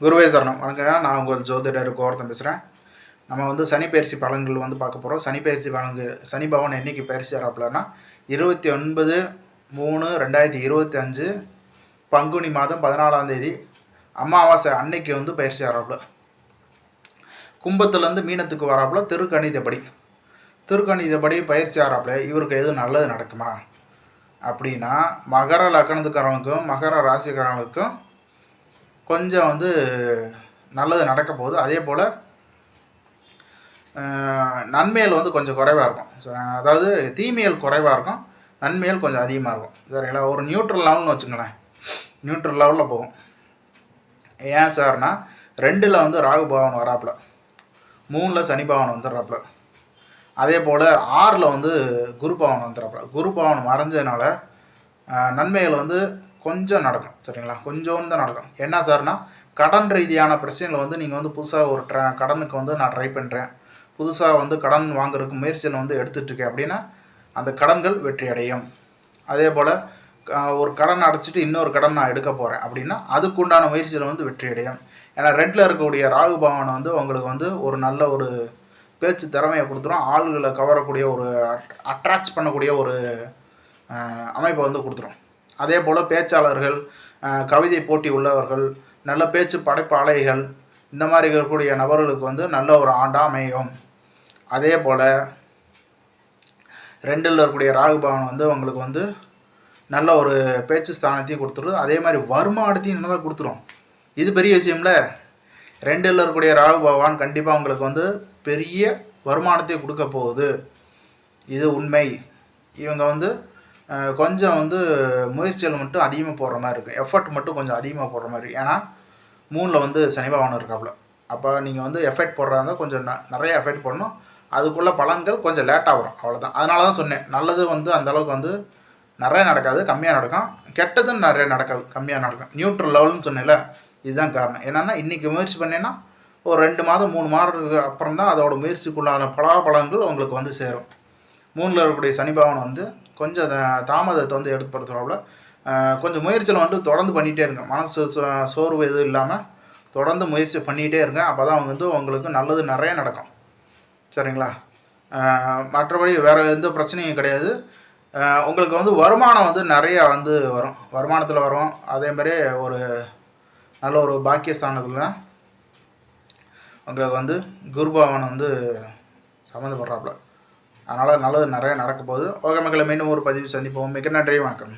குருவே சரணம். வணக்கம். நான் உங்கள் ஜோதிடர் கோவர்த்தன் பேசுகிறேன். நம்ம வந்து சனி பயிற்சி பலன்கள் வந்து பார்க்க போகிறோம். சனி பயிற்சி பலன்கள் சனி பகவான் என்றைக்கு பயிற்சி ஆகிறாப்புலன்னா 29/3/2025 பங்குனி மாதம் 14ஆம் தேதி அமாவாசை அன்னைக்கு வந்து பயிற்சி ஆகிறாப்புல. கும்பத்துலேருந்து மீனத்துக்கு வராப்புல திருக்கணிதப்படி பயிற்சி ஆகிறாப்புல. இவருக்கு எதுவும் நல்லது நடக்குமா அப்படின்னா, மகர லக்னத்துக்காரங்களுக்கும் மகர ராசிக்காரங்களுக்கும் கொஞ்சம் வந்து நல்லது நடக்க போகுது. அதே போல் நன்மைகள் வந்து கொஞ்சம் குறைவாக இருக்கும். அதாவது தீமைகள் குறைவாக இருக்கும், நன்மைகள் கொஞ்சம் அதிகமாக இருக்கும். சரிங்களா? ஒரு நியூட்ரல் லெவல்னு வச்சுங்களேன், நியூட்ரல் லெவலில் போகும். ஏன் சார்னா 2ல் வந்து ராகு பகவான் வராப்புல, 3ல் சனி பகவான் வந்துடுறாப்புல, அதே போல் 6ல் வந்து குரு பகவான் வந்துடுறாப்புல. குரு பகவான் மறைஞ்சதுனால நன்மைகள் வந்து கொஞ்சம் நடக்கும். சரிங்களா? கொஞ்சம் தான் நடக்கும். என்ன சார்னா, கடன் ரீதியான பிரச்சனைகளை வந்து நீங்கள் வந்து புதுசாக ஒரு கடனுக்கு வந்து நான் ட்ரை பண்ணுறேன், புதுசாக வந்து கடன் வாங்குறதுக்கு முயற்சியில் வந்து எடுத்துகிட்ருக்கேன் அப்படின்னா அந்த கடன்கள் வெற்றி அடையும். அதே போல் ஒரு கடன் அடைச்சிட்டு இன்னொரு கடன் நான் எடுக்க போகிறேன் அப்படின்னா அதுக்குண்டான முயற்சியில் வந்து வெற்றி அடையும். ஏன்னா 2ல் இருக்கக்கூடிய ராகு பகவான் வந்து உங்களுக்கு வந்து ஒரு நல்ல ஒரு பேச்சு திறமையை கொடுத்துரும், ஆள்களை கவரக்கூடிய ஒரு அட்ராக்ட் பண்ணக்கூடிய ஒரு அமைப்பை வந்து கொடுத்துரும். அதே போல் பேச்சாளர்கள், கவிதை போட்டி உள்ளவர்கள், நல்ல பேச்சு படைப்பாளைகள், இந்த மாதிரி இருக்கக்கூடிய நபர்களுக்கு வந்து நல்ல ஒரு ஆண்டாக அமையும். அதே போல் 2ல் இருக்கக்கூடிய ராகு பகவான் வந்து உங்களுக்கு வந்து நல்ல ஒரு பேச்சு ஸ்தானத்தையும் கொடுத்துரும், அதே மாதிரி வருமானத்தையும் நல்லா கொடுத்துரும். இது பெரிய விஷயம்ல. 2ல் இருக்கக்கூடிய ராகு பகவான் கண்டிப்பாக உங்களுக்கு வந்து பெரிய வருமானத்தை கொடுக்க போகுது, இது உண்மை. இவங்க வந்து கொஞ்சம் வந்து முயற்சிகள் மட்டும் அதிகமாக போடுற மாதிரி இருக்குது, எஃபர்ட் மட்டும் கொஞ்சம் அதிகமாக போடுற மாதிரி. ஏன்னா 3ல் வந்து சனி பகவான் இருக்காப்புல. அப்போ நீங்கள் வந்து எஃபெக்ட் போடுறதா இருந்தால் கொஞ்சம் நிறைய எஃபெக்ட் போடணும், அதுக்குள்ள பலன்கள் கொஞ்சம் லேட்டாக வரும், அவ்வளோதான். அதனால தான் சொன்னேன், நல்லது வந்து அந்தளவுக்கு வந்து நிறைய நடக்காது, கம்மியாக நடக்கும். கெட்டதுன்னு நிறைய நடக்காது, கம்மியாக நடக்கும். நியூட்ரல் லெவல்னு சொன்னேன்ல, இதுதான் காரணம். என்னென்னா இன்றைக்கி முயற்சி பண்ணேன்னா ஒரு 2 மாதம் 3 மாதத்துக்கு அப்புறம் தான் அதோட முயற்சிக்குள்ளான பலாபலன்கள் உங்களுக்கு வந்து சேரும். 3ல் இருக்கக்கூடிய சனி பகவான் வந்து கொஞ்சம் தாமதத்தை வந்து ஏற்படுத்துகிறாப்புல. கொஞ்சம் முயற்சியில் வந்து தொடர்ந்து பண்ணிகிட்டே இருங்க, மனசு சோர்வு எதுவும் இல்லாமல் தொடர்ந்து முயற்சி பண்ணிகிட்டே இருங்க. அப்போ தான் வந்து உங்களுக்கு நல்லது நிறைய நடக்கும். சரிங்களா? மற்றபடி வேறு எந்த பிரச்சனையும் கிடையாது. உங்களுக்கு வந்து வருமானம் வந்து நிறையா வந்து வரும், வருமானத்தில் வரும். அதேமாதிரி ஒரு நல்ல ஒரு பாக்கியஸ்தானத்தில் உங்களுக்கு வந்து குரு பகவான் வந்து சம்மந்தப்படுறாப்புல. அதனால் நல்லது நிறைய நடக்க போகுது. ஓகே மக்களை, மீண்டும் ஒரு பதிவு சந்திப்போம். மிக நன்றி, வணக்கம்.